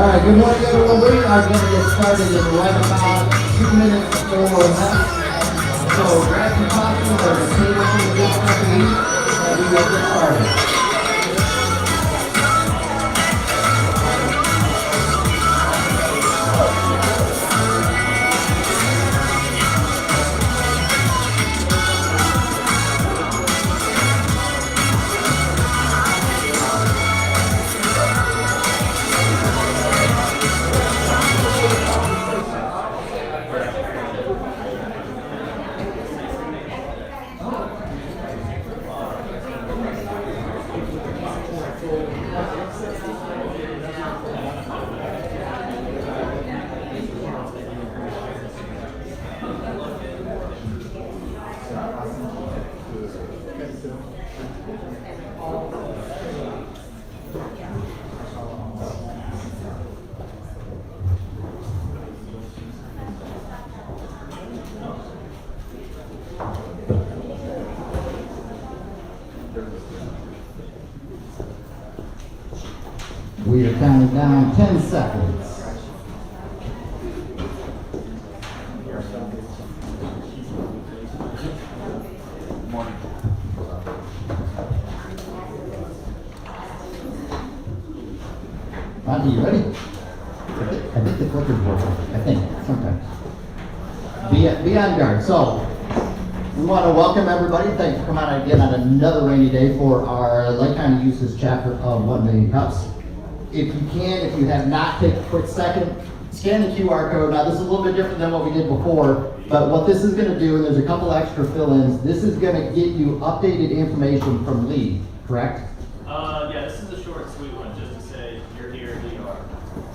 Alright, good morning everyone. We are going to get started in right about 2 minutes before 11. So grab some coffee or a table for the good stuff to eat, and we will get started. We are counting down 10 seconds. Monty, you ready? I think the clicker's working. I think, sometimes. Be on guard. So, we want to welcome everybody. Thanks for coming out again on another rainy day for our Lake County Eustis chapter of 1 Million Cups. If you can, if you have not, take a quick second, scan the QR code. Now, this is a little bit different than what we did before, but what this is going to do, and there's a couple extra fill-ins, this is going to get you updated information from Lee, correct? Yeah, this is a short, sweet one, just to say you're here, you are.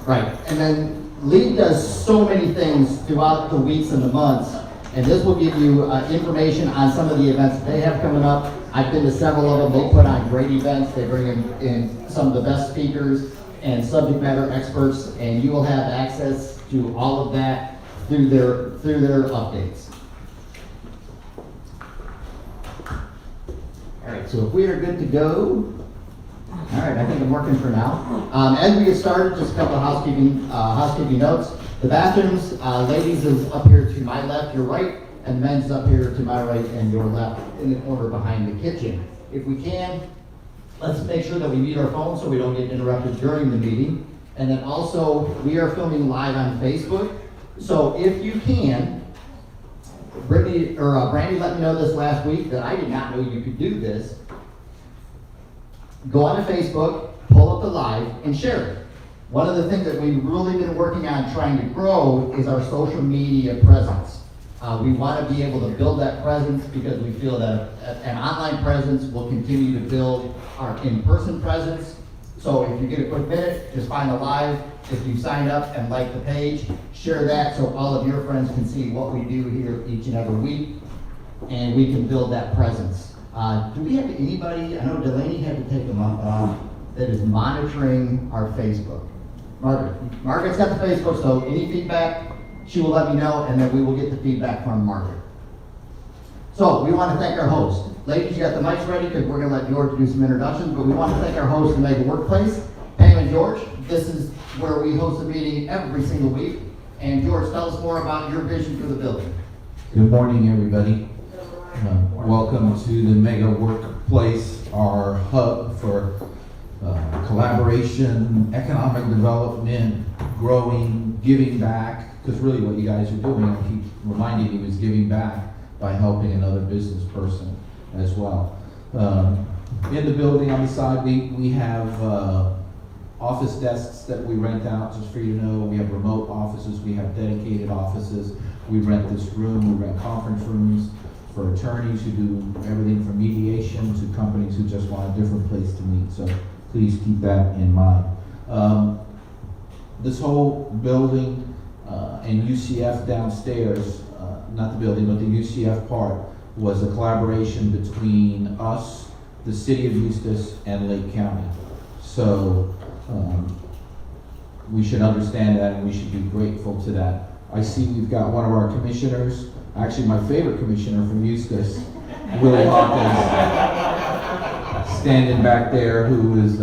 Right, and then Lee does so many things throughout the weeks and the months, and this will give you information on some of the events they have coming up. I've been to several of them. They put on great events. They bring in some of the best speakers and subject matter experts, and you will have access to all of that through their updates. All right, so if we are good to go, all right, I think I'm working for now. As we get started, just a couple of housekeeping notes. The bathrooms, ladies is up here to my left, your right, and men's up here to my right and your left in the corner behind the kitchen. If we can, let's make sure that we mute our phones so we don't get interrupted during the meeting. And then also, we are filming live on Facebook. So if you can, Brandy let me know this last week that I did not know you could do this. Go onto Facebook, pull up the live, and share it. One of the things that we've really been working on trying to grow is our social media presence. We want to be able to build that presence because we feel that an online presence will continue to build our in-person presence. So if you get a quick minute, just find the live. If you sign up and like the page, share that so all of your friends can see what we do here each and every week, and we can build that presence. Do we have anybody, I know Delaney had to take them up, that is monitoring our Facebook? Margaret. Margaret's got the Facebook, so any feedback, she will let me know, and then we will get the feedback from Margaret. So we want to thank our host. Ladies, you got the mics ready because we're going to let George do some introductions, but we want to thank our host in Mega Workplace, Pam and George. This is where we host a meeting every single week. And George, tell us more about your vision for the building. Good morning, everybody. Welcome to the Mega Workplace, our hub for collaboration, economic development, growing, giving back. Because really what you guys are doing, I keep reminding you, is giving back by helping another business person as well. In the building on the side, we have office desks that we rent out, just for you to know. We have remote offices, we have dedicated offices. We rent this room, we rent conference rooms for attorneys who do everything from mediation to companies who just want a different place to meet. So please keep that in mind. This whole building and UCF downstairs, not the building, but the UCF part, was a collaboration between us, the city of Eustis, and Lake County. So we should understand that, and we should be grateful to that. I see we've got one of our commissioners, actually my favorite commissioner from Eustis, Willie Hawkins, standing back there, who is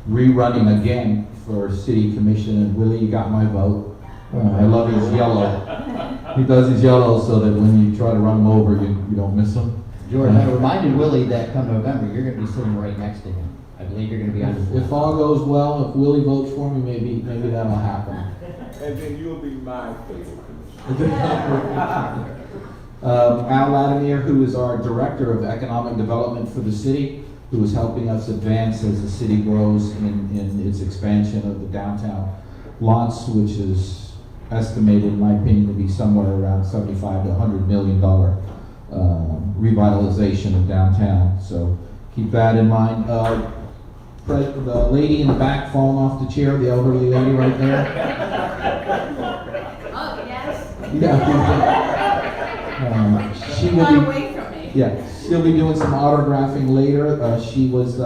rerunning again for city commission, and Willie, you got my vote. I love his yellow. He does his yellow so that when you try to run him over, you don't miss him. George, I reminded Willie that come November, you're gonna be sitting right next to him. I believe you're gonna be on his If all goes well, if Willie votes for me, maybe that'll happen. And then you'll be my favorite. Al Latimer, who is our Director of Economic Development for the city, who is helping us advance as the city grows in its expansion of the downtown lots, which is estimated, in my opinion, to be somewhere around $75 to $100 million revitalization of downtown. So keep that in mind. The lady in the back falling off the chair, the elderly lady right there. Oh, yes. Yeah. She will Not be. away from me. Yeah, she'll be doing some autographing later. She was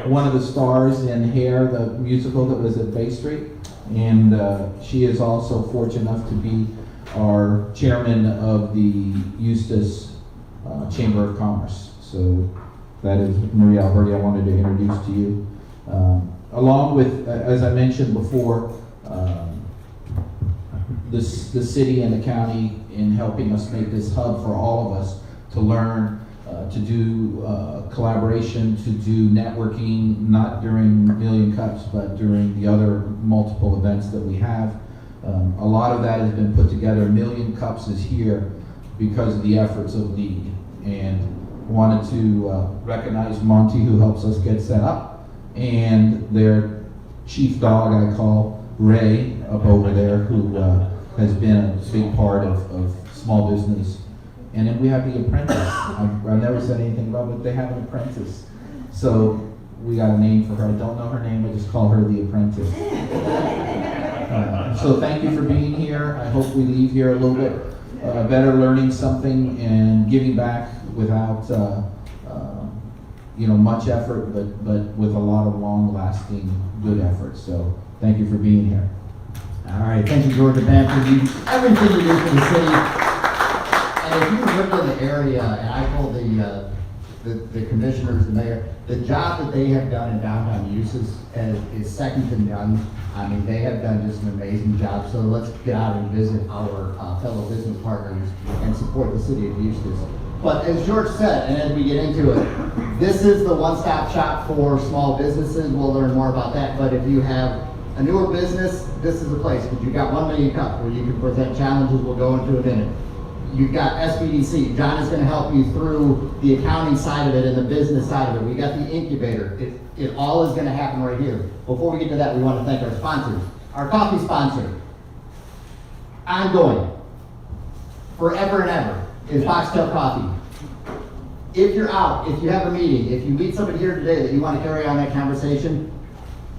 one of the stars in Hair, the musical that was at Bay Street. And she is also fortunate enough to be our chairman of the Eustis Chamber of Commerce. So that is Maria Alberti I wanted to introduce to you. Along with, as I mentioned before, the city and the county in helping us make this hub for all of us to learn, to do collaboration, to do networking, not during Million Cups, but during the other multiple events that we have. A lot of that has been put together. Million Cups is here because of the efforts of League, and wanted to recognize Monty, who helps us get set up, and their chief dog, I call Ray, up over there, who has been a big part of small business. And then we have the apprentice. I've never said anything about it, but they have an apprentice. So we got a name for her. I don't know her name, I just call her the apprentice. So thank you for being here. I hope we leave here a little bit better, learning something and giving back without much effort, but with a lot of long-lasting good effort. So thank you for being here. All right, thank you, George and Pam, for everything you do for the city. And if you live in the area, and I told the commissioners, the mayor, the job that they have done in downtown Eustis is second to none. I mean, they have done just an amazing job. So let's get out and visit our fellow business partners and support the city of Eustis. But as George said, and as we get into it, this is the one-stop shop for small businesses. We'll learn more about that. But if you have a newer business, this is the place. Because you've got 1 Million Cup where you can present challenges. We'll go into it in a minute. You've got SBDC. John is going to help you through the accounting side of it and the business side of it. We got the incubator. It all is going to happen right here. Before we get to that, we want to thank our sponsors. Our coffee sponsor, ongoing, forever and ever, is Foxtail Coffee. If you're out, if you have a meeting, if you meet somebody here today that you want to carry on that conversation,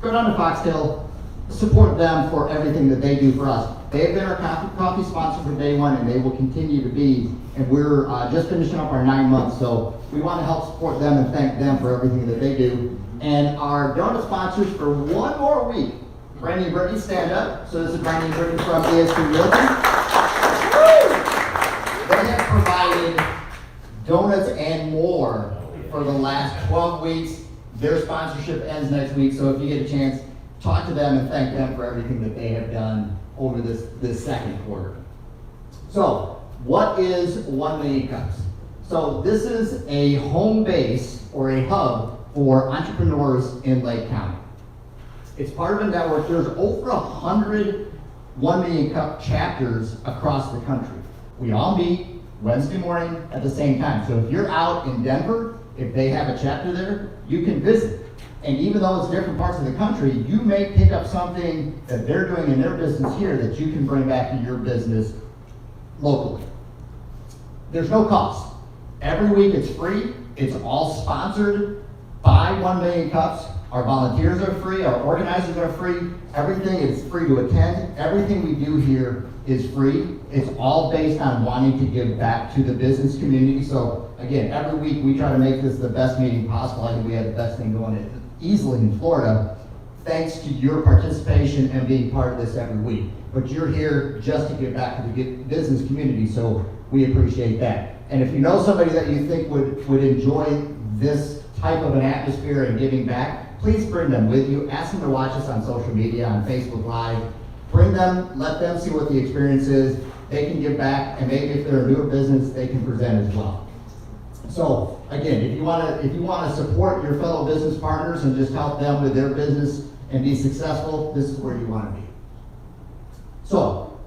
go down to Foxtail, support them for everything that they do for us. They have been our coffee sponsor for day one, and they will continue to be. And we're just finishing up our 9 months, so we want to help support them and thank them for everything that they do. And our donut sponsors for 1 more week, Brandy and Brittany, stand up. So this is Brandy and Brittany from ESP Realty. They have provided donuts and more for the last 12 weeks. Their sponsorship ends next week, so if you get a chance, talk to them and thank them for everything that they have done over this second quarter. So, what is 1 Million Cups? So this is a home base or a hub for entrepreneurs in Lake County. It's part of a network. There's over 100 1 Million Cup chapters across the country. We all meet Wednesday morning at the same time. So if you're out in Denver, if they have a chapter there, you can visit. And even though it's different parts of the country, you may pick up something that they're doing in their business here that you can bring back to your business locally. There's no cost. Every week it's free. It's all sponsored by 1 Million Cups. Our volunteers are free. Our organizers are free. Everything is free to attend. Everything we do here is free. It's all based on wanting to give back to the business community. So again, every week we try to make this the best meeting possible. I think we had the best thing going easily in Florida, thanks to your participation and being part of this every week. But you're here just to give back to the business community, so we appreciate that. And if you know somebody that you think would enjoy this type of an atmosphere and giving back, please bring them with you. Ask them to watch us on social media, on Facebook Live. Bring them, let them see what the experience is. They can give back, and maybe if they're a newer business, they can present as well. So again, if you want to support your fellow business partners and just help them with their business and be successful, this is where you want to be. So,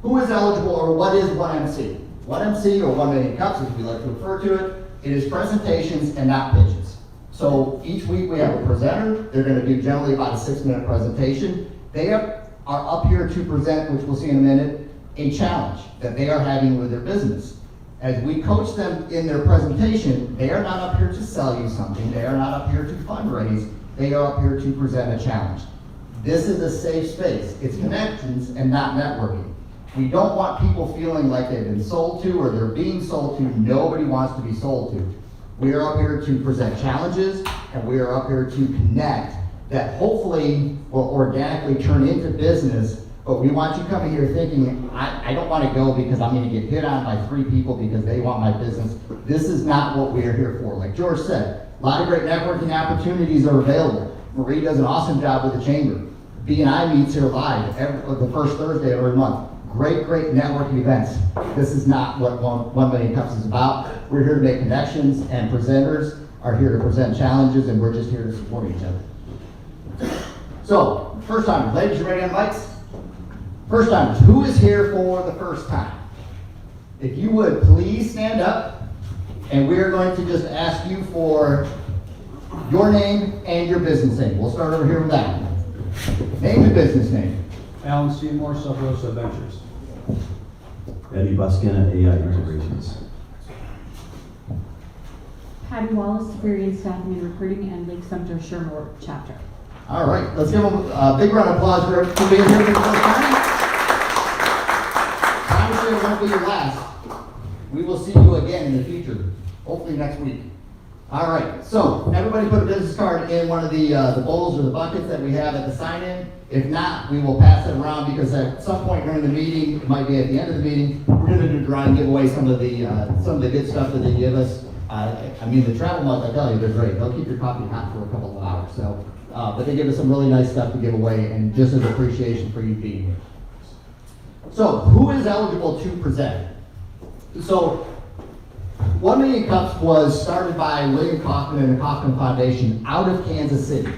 who is eligible, or what is 1MC? 1MC, or 1 million cups as we like to refer to it, it is presentations and not pitches. So each week we have a presenter. They're going to do generally about a 6-minute presentation. They are up here to present, which we'll see in a minute, a challenge that they are having with their business. As we coach them in their presentation, they are not up here to sell you something. They are not up here to fundraise. They are up here to present a challenge. This is a safe space. It's connections and not networking. We don't want people feeling like they've been sold to or they're being sold to. Nobody wants to be sold to. We are up here to present challenges, and we are up here to connect that hopefully will organically turn into business. But we want you coming here thinking, I don't want to go because I'm going to get hit on by 3 people because they want my business. This is not what we are here for. Like George said, a lot of great networking opportunities are available. Marie does an awesome job with the chamber. B&I meets here live the first Thursday of every month. Great networking events. This is not what 1 Million Cups is about. We're here to make connections, and presenters are here to present challenges, and we're just here to support each other. So, first timers, ladies, you ready on mics? First timers, who is here for the first time? If you would please stand up, and we are going to just ask you for your name and your business name. We'll start over here with that. Name and business name. Alan Seymour, Sub Rosa Ventures. Eddie Buskina, AI Integrations. Patty Wallace, Superior Staffing and Recruiting, and Lake Sumter Shermore Chapter. All right, let's give them a big round of applause for being here for the first time. Obviously, it won't be your last. We will see you again in the future, hopefully next week. All right, so everybody put a business card in one of the bowls or the buckets that we have at the sign-in. If not, we will pass it around because at some point during the meeting, it might be at the end of the meeting, we're going to do try and give away some of the good stuff that they give us. I mean, the travel mugs, I tell you, they're great. They'll keep your coffee hot for a couple of hours. So, but they give us some really nice stuff to give away, and just as appreciation for you being here. So, who is eligible to present? So, 1 Million Cups was started by William Kaufman and the Kaufman Foundation out of Kansas City.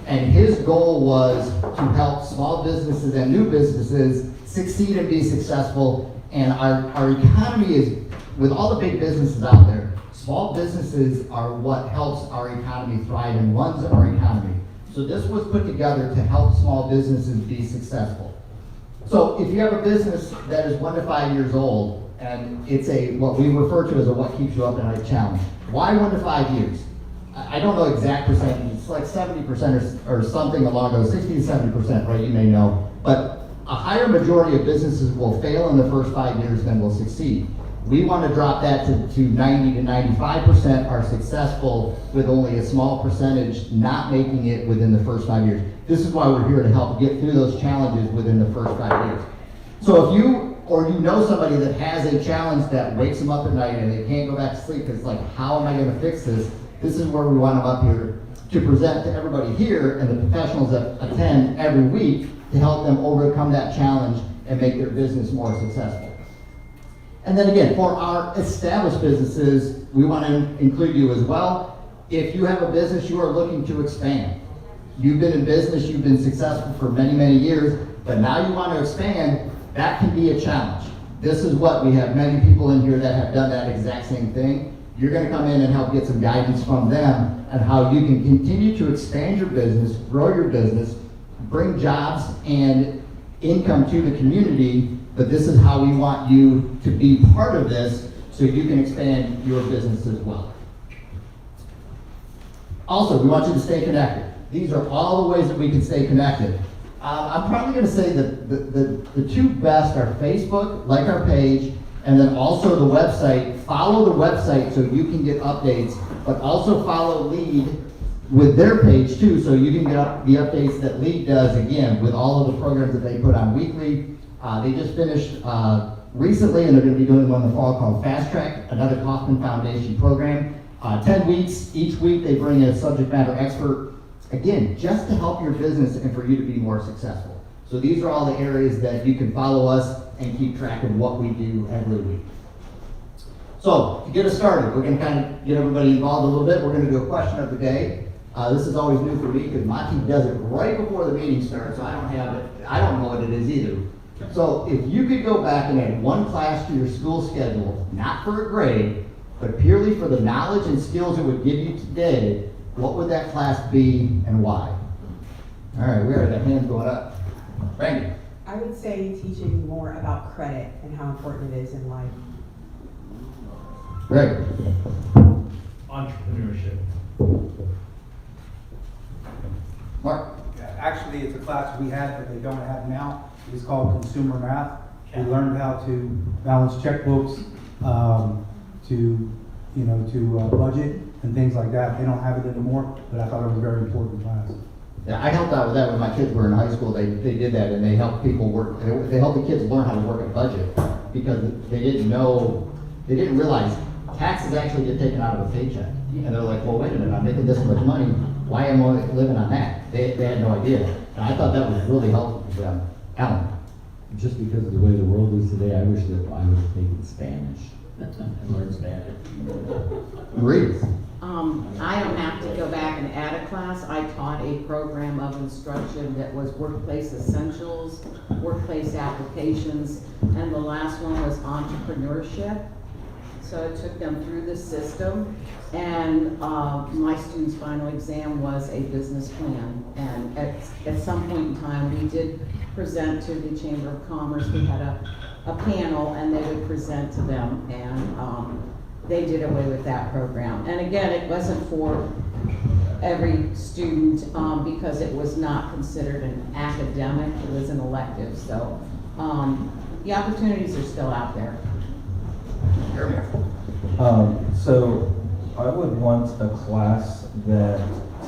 And his goal was to help small businesses and new businesses succeed and be successful. And our economy is, with all the big businesses out there, small businesses are what helps our economy thrive and runs our economy. So this was put together to help small businesses be successful. So if you have a business that is 1 to 5 years old, and it's what we refer to as a what keeps you up at night challenge. Why 1 to 5 years? I don't know exact percentage. It's like 70% or something along those, 60 to 70%, right? You may know. But a higher majority of businesses will fail in the first 5 years than will succeed. We want to drop that to 90 to 95% are successful with only a small percentage not making it within the first 5 years. This is why we're here to help get through those challenges within the first 5 years. So if you know somebody that has a challenge that wakes them up at night and they can't go back to sleep because it's like, how am I going to fix this? This is where we want them up here to present to everybody here and the professionals that attend every week to help them overcome that challenge and make their business more successful. And then again, for our established businesses, we want to include you as well. If you have a business you are looking to expand, you've been in business, you've been successful for many, many years, but now you want to expand, that can be a challenge. This is what we have many people in here that have done that exact same thing. You're going to come in and help get some guidance from them on how you can continue to expand your business, grow your business, bring jobs and income to the community, but this is how we want you to be part of this so you can expand your business as well. Also, we want you to stay connected. These are all the ways that we can stay connected. I'm probably going to say that the two best are Facebook, like our page, and then also the website. Follow the website so you can get updates, but also follow Lead with their page too, so you can get the updates that Lead does, again, with all of the programs that they put on weekly. They just finished recently, and they're going to be doing one in the fall called Fast Track, another Kaufman Foundation program. 10 weeks, each week they bring a subject matter expert Again, just to help your business and for you to be more successful. So these are all the areas that you can follow us and keep track of what we do every week. So, to get us started, we're going to kind of get everybody involved a little bit. We're going to do a question of the day. This is always new for me because Monty does it right before the meeting starts, so I don't have it. I don't know what it is either. So, if you could go back and add one class to your school schedule, not for a grade, but purely for the knowledge and skills it would give you today, what would that class be and why? All right, we already have hands going up. Randy. I would say teaching more about credit and how important it is in life. Greg. Entrepreneurship. Mark. Yeah, actually, it's a class we had that they don't have now. It's called Consumer Math. We learned how to balance checkbooks, to budget and things like that. They don't have it anymore, but I thought it was a very important class. Yeah, I helped out with that when my kids were in high school. They did that, and they helped people work. They helped the kids learn how to work a budget because they didn't realize taxes actually get taken out of a paycheck. And they're like, well, wait a minute, I'm making this much money. Why am I living on that? They had no idea. And I thought that was really helpful for them. Alan. Just because of the way the world is today, I wish that I would have taken Spanish and learned Spanish. Marie. I don't have to go back and add a class. I taught a program of instruction that was workplace essentials, workplace applications, and the last one was entrepreneurship. So it took them through the system, and my student's final exam was a business plan. And at some point in time, we did present to the Chamber of Commerce. We had a panel, and they would present to them, and they did away with that program. And again, it wasn't for every student because it was not considered an academic, it was an elective. So the opportunities are still out there. So I would want a class that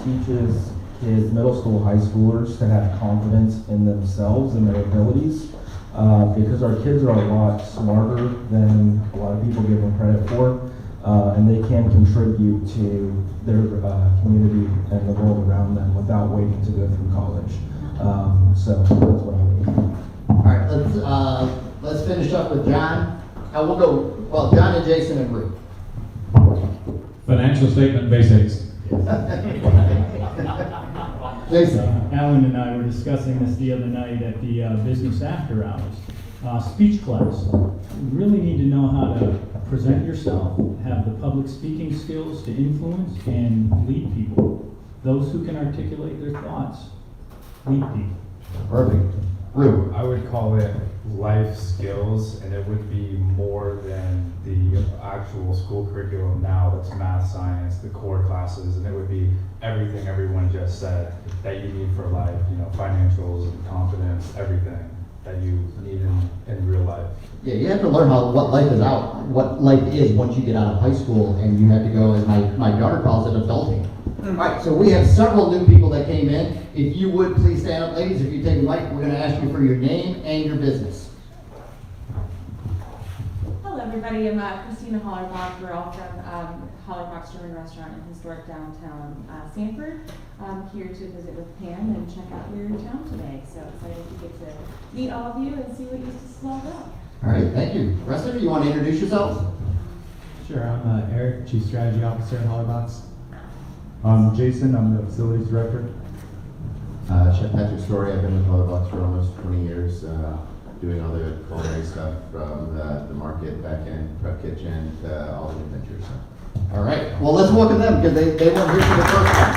teaches kids, middle school, high schoolers, to have confidence in themselves and their abilities. Because our kids are a lot smarter than a lot of people give them credit for, and they can contribute to their community and the world around them without waiting to go through college. So that's what I would do. All right, let's finish up with John. We'll go, John and Jason and Ruth. Financial statement basics. Jason. Alan and I were discussing this the other night at the business after hours. Speech class. You really need to know how to present yourself, have the public speaking skills to influence and lead people. Those who can articulate their thoughts lead people. Perfect. Ruth. I would call it life skills, and it would be more than the actual school curriculum now. That's math, science, the core classes, and it would be everything everyone just said that you need for life, financials, confidence, everything that you need in real life. Yeah, you have to learn what life is once you get out of high school, and you have to go, as my daughter calls it, adulting. All right, so we have several new people that came in. If you would please stand up, ladies. If you take a mic, we're going to ask you for your name and your business. Hello, everybody. I'm Christina Hollerbach. We're all from Hollerbach's German Restaurant in historic downtown Sanford. I'm here to visit with Pam and check out your town today. So excited to get to meet all of you and see what Eustis is all about. All right, thank you. Rest of you want to introduce yourselves? Sure, I'm Eric, Chief Strategy Officer at Hollerbach's. I'm Jason, I'm the Facilities Director. Chef Patrick Story, I've been with Hollerbach's for almost 20 years, doing all the culinary stuff from the market, back end, prep kitchen, to all the adventures. All right, well, let's welcome them because they weren't here for the first time.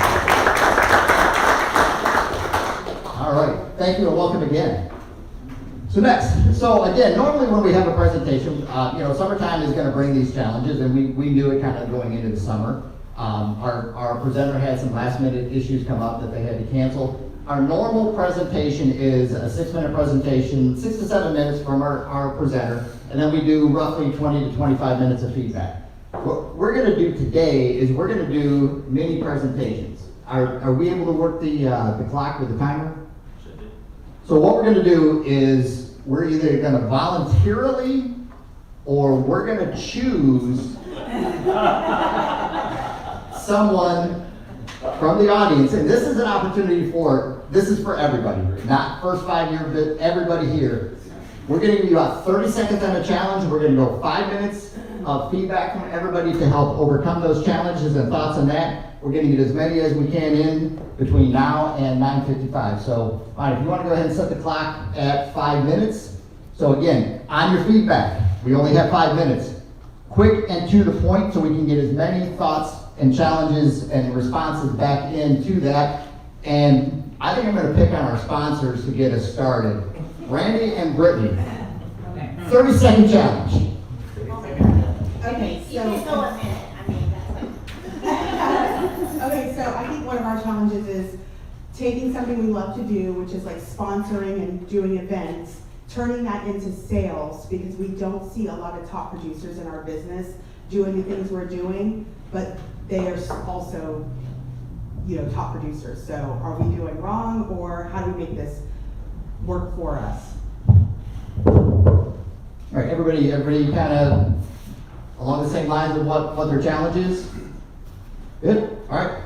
All right, thank you and welcome again. So again, normally when we have a presentation, summertime is going to bring these challenges, and we knew it kind of going into the summer. Our presenter had some last minute issues come up that they had to cancel. Our normal presentation is a 6-minute presentation, 6 to 7 minutes from our presenter, and then we do roughly 20 to 25 minutes of feedback. What we're going to do today is we're going to do mini presentations. Are we able to work the clock with the timer? Should be. So what we're going to do is we're either going to voluntarily or we're going to choose someone from the audience, and this is an opportunity this is for everybody, not first 5 year, but everybody here. We're gonna give you about 30 seconds on a challenge. We're gonna go 5 minutes of feedback from everybody to help overcome those challenges and thoughts on that. We're gonna get as many as we can in between now and 9:55. So, all right, if you wanna go ahead and set the clock at 5 minutes. So again, on your feedback, we only have 5 minutes. Quick and to the point so we can get as many thoughts and challenges and responses back into that. And I think I'm gonna pick on our sponsors to get us started. Randy and Brittany, 30-second challenge. Okay, You can go a minute, I mean, that's like. Okay, so I think one of our challenges is taking something we love to do, which is like sponsoring and doing events, turning that into sales, because we don't see a lot of top producers in our business doing the things we're doing, but they are also, top producers. So are we doing wrong, or how do we make this work for us? All right, everybody kind of along the same lines of what their challenge is? Good, all right.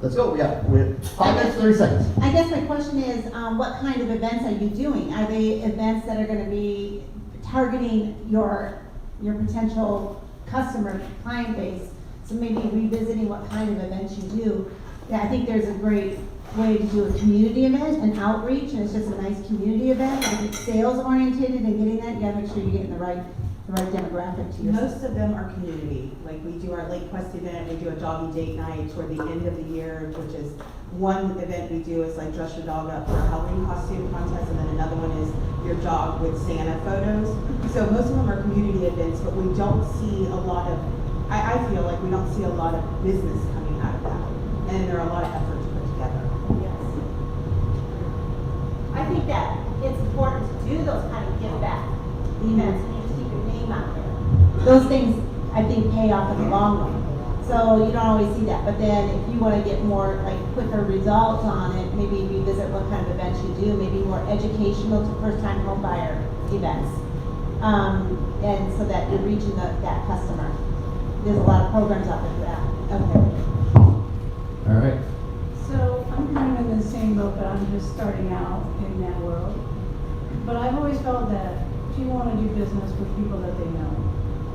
Let's go, we have 5 minutes, 30 seconds. I guess my question is, what kind of events are you doing? Are they events that are gonna be targeting your potential customer, client base? So maybe revisiting what kind of events you do. Yeah, I think there's a great way to do a community event, an outreach, and it's just a nice community event. But if it's sales oriented and getting that, you gotta make sure you're getting the right demographic to your. Most of them are community. Like we do our Lake Quest event, we do a doggy date night toward the end of the year, which is one event we do is like dress your dog up for a Halloween costume contest, and then another one is your dog with Santa photos. So most of them are community events, but we don't see a lot of, I feel like we don't see a lot of business coming out of that. And there are a lot of effort to put together. Yes. I think that it's important to do those kind of give back events, and you just keep your name out there. Those things, I think, pay off in the long run. So you don't always see that, but then if you want to get more like quicker results on it, maybe revisit what kind of events you do, maybe more educational to first-time home buyer events. And so that you're reaching that customer. There's a lot of programs out there for that. Okay. All right. So I'm kind of in the same boat, but I'm just starting out in that world. But I've always felt that people want to do business with people that they know.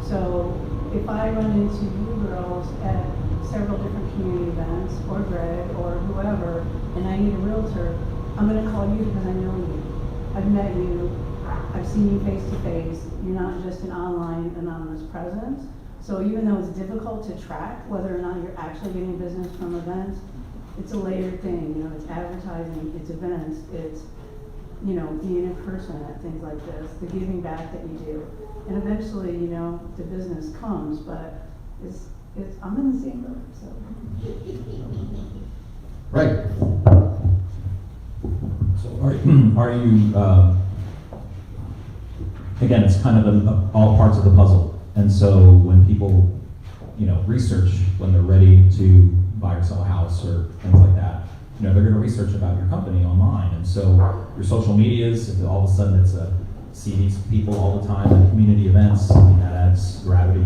So if I run into you girls at several different community events, or Greg, or whoever, and I need a realtor, I'm going to call you because I know you. I've met you. I've seen you face to face. You're not just an online anonymous presence. So even though it's difficult to track whether or not you're actually getting business from events, it's a layered thing. It's advertising, it's events, it's being in person at things like this, the giving back that you do, and eventually, the business comes. But I'm in the same boat. So. Right. So are you? Again, it's kind of all parts of the puzzle. And so when people, research when they're ready to buy or sell a house or things like that, they're going to research about your company online. And so your social medias, if all of a sudden it's see these people all the time at community events, that adds gravity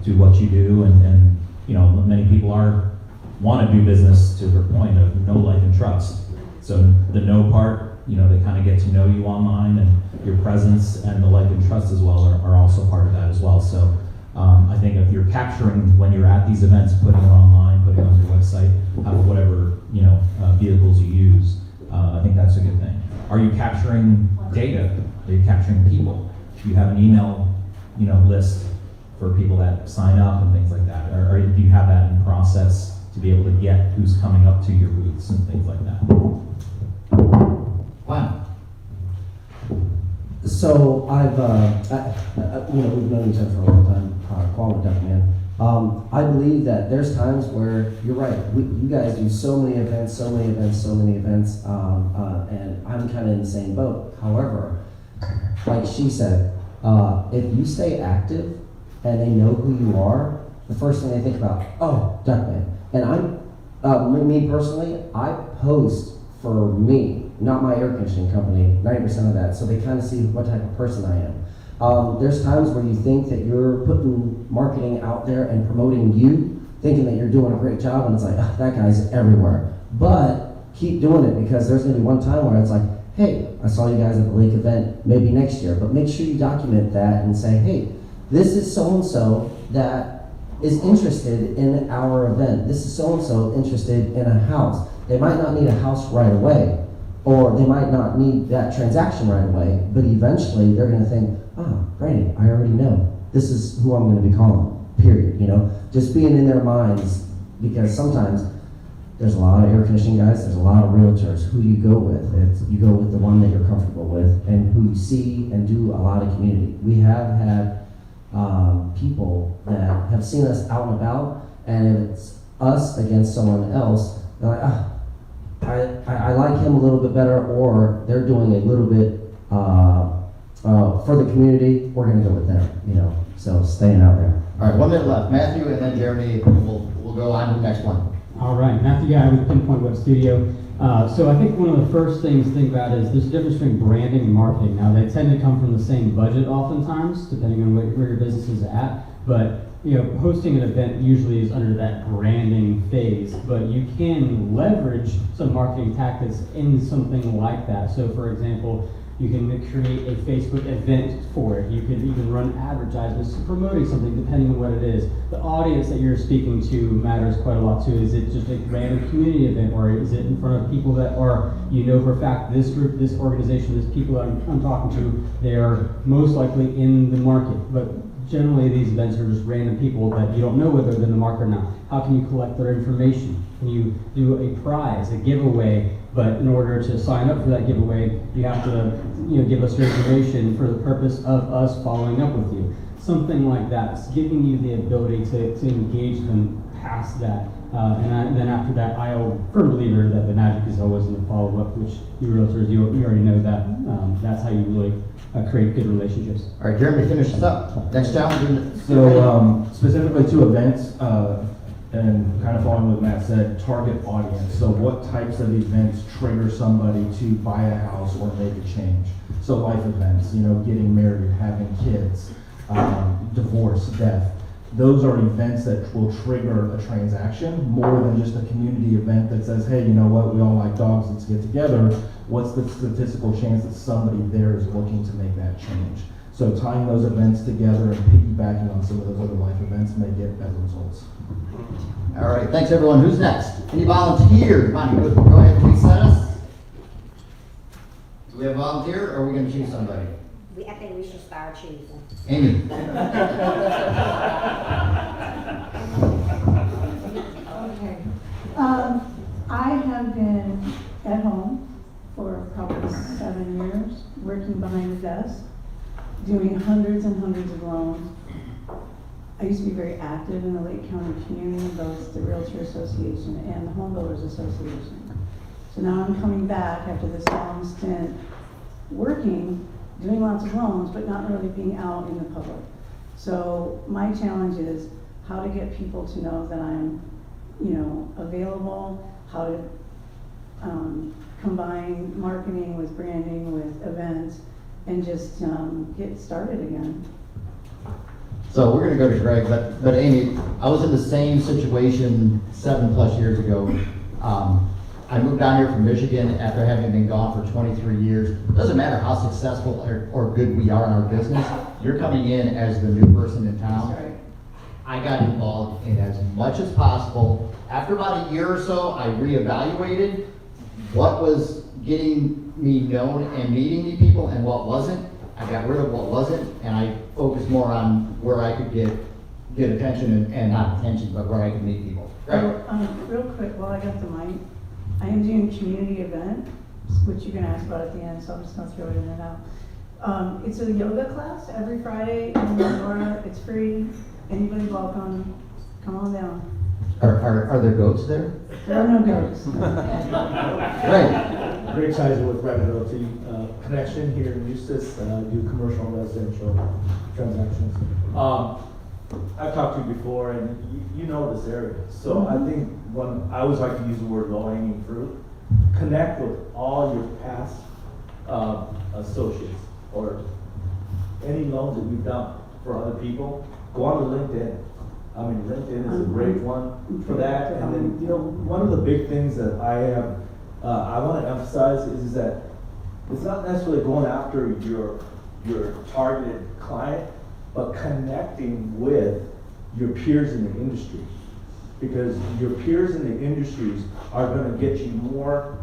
to what you do. And many people want to do business to their point of know, like, and trust. So the know part, they kind of get to know you online, and your presence and the like and trust as well are also part of that as well. So I think if you're capturing when you're at these events, putting it online, putting it on your website, whatever vehicles you use, I think that's a good thing. Are you capturing data? Are you capturing people? Do you have an email, list for people that sign up and things like that? Or do you have that in process to be able to get who's coming up to your booths and things like that? Wow. So we've known each other for a long time, Quality Duck Man. I believe that there's times where you're right. You guys do so many events, and I'm kind of in the same boat. However, like she said, if you stay active and they know who you are, the first thing they think about, oh, Duckman. And me personally, I post for me, not my air conditioning company, 90% of that, so they kind of see what type of person I am. There's times where you think that you're putting marketing out there and promoting you, thinking that you're doing a great job, and it's like, "Ah, that guy's everywhere." But keep doing it, because there's gonna be one time where it's like, "Hey, I saw you guys at the lake event, maybe next year." But make sure you document that and say, "Hey, this is so-and-so that is interested in our event. This is so-and-so interested in a house." They might not need a house right away, or they might not need that transaction right away, but eventually they're gonna think, Brady, I already know. This is who I'm gonna be calling, period, you know? Just being in their minds, because sometimes there's a lot of air conditioning guys, there's a lot of realtors. Who do you go with? You go with the one that you're comfortable with and who you see and do a lot of community. We have had people that have seen us out and about, and if it's us against someone else, they're like, I like him a little bit better, or they're doing a little bit for the community, we're gonna go with them, you know, so staying out there. All right, 1 minute left. Matthew and then Jeremy, we'll go on to the next one. All right, Matthew Guy with Pinpoint Web Studio. So I think one of the first things to think about is there's a difference between branding and marketing. Now, they tend to come from the same budget oftentimes, depending on where your business is at, but you know, hosting an event usually is under that branding phase, but you can leverage some marketing tactics in something like that. So for example, you can create a Facebook event for it. You can even run advertisements promoting something depending on what it is. The audience that you're speaking to matters quite a lot too. Is it just a random community event, or is it in front of people that are, you know for a fact, this group, this organization, this people that I'm talking to, they are most likely in the market. But generally these events are just random people that you don't know whether they're in the market or not. How can you collect their information? Can you do a prize, a giveaway? But in order to sign up for that giveaway, you have to, you know, give us your information for the purpose of us following up with you. Something like that. It's giving you the ability to engage them past that. And then after that, I am a firm believer that the magic is always in the follow-up, which you realtors, you already know that. That's how you really create good relationships. All right, Jeremy, finish this up. Next challenge. So specifically to events, and kind of following what Matt said, target audience. So what types of events trigger somebody to buy a house or make a change? So life events, you know, getting married, having kids, divorce, death. Those are events that will trigger a transaction more than just a community event that says, hey, you know what, we all like dogs, let's get together. What's the statistical chance that somebody there is looking to make that change? So tying those events together and piggybacking on some of those other life events may get better results. All right, thanks everyone. Who's next? Any volunteers? Come on, go ahead and reset us. Do we have a volunteer, or are we going to choose somebody? I think we should start choosing. Amy. Okay. I have been at home for probably 7 years, working behind a desk, doing hundreds and hundreds of loans. I used to be very active in the Lake County community, both the Realtor Association and the Home Builders Association. So now I'm coming back after this long stint working, doing lots of loans, but not really being out in the public. So my challenge is how to get people to know that I'm, you know, available, how to combine marketing with branding, with events, and just get started again. So we're going to go to Greg, but Amy, I was in the same situation 7+ years ago. I moved down here from Michigan after having been gone for 23 years. It doesn't matter how successful or good we are in our business, you're coming in as the new person in town. That's right. I got involved in as much as possible. After about a year or so, I reevaluated what was getting me known and meeting new people and what wasn't. I got rid of what wasn't, and I focused more on where I could get attention and not attention, but where I could meet people. Right. Real quick, while I got the mic, I am doing a community event, which you can ask about at the end, so I'm just gonna throw it in and out. It's a yoga class every Friday in Aurora. It's free. Anybody welcome. Come on down. Are there goats there? There are no goats. Right. Greg Sizer with Private Realty Connection here in Eustis. Do commercial and residential transactions. I've talked to you before, and you know this area. So I think I always like to use the word low-hanging fruit. Connect with all your past associates or any loans that you've done for other people. Go on to LinkedIn. I mean, LinkedIn is a great one for that. And then, you know, one of the big things that I have, I want to emphasize is that it's not necessarily going after your targeted client, but connecting with your peers in the industry. Because your peers in the industries are going to get you more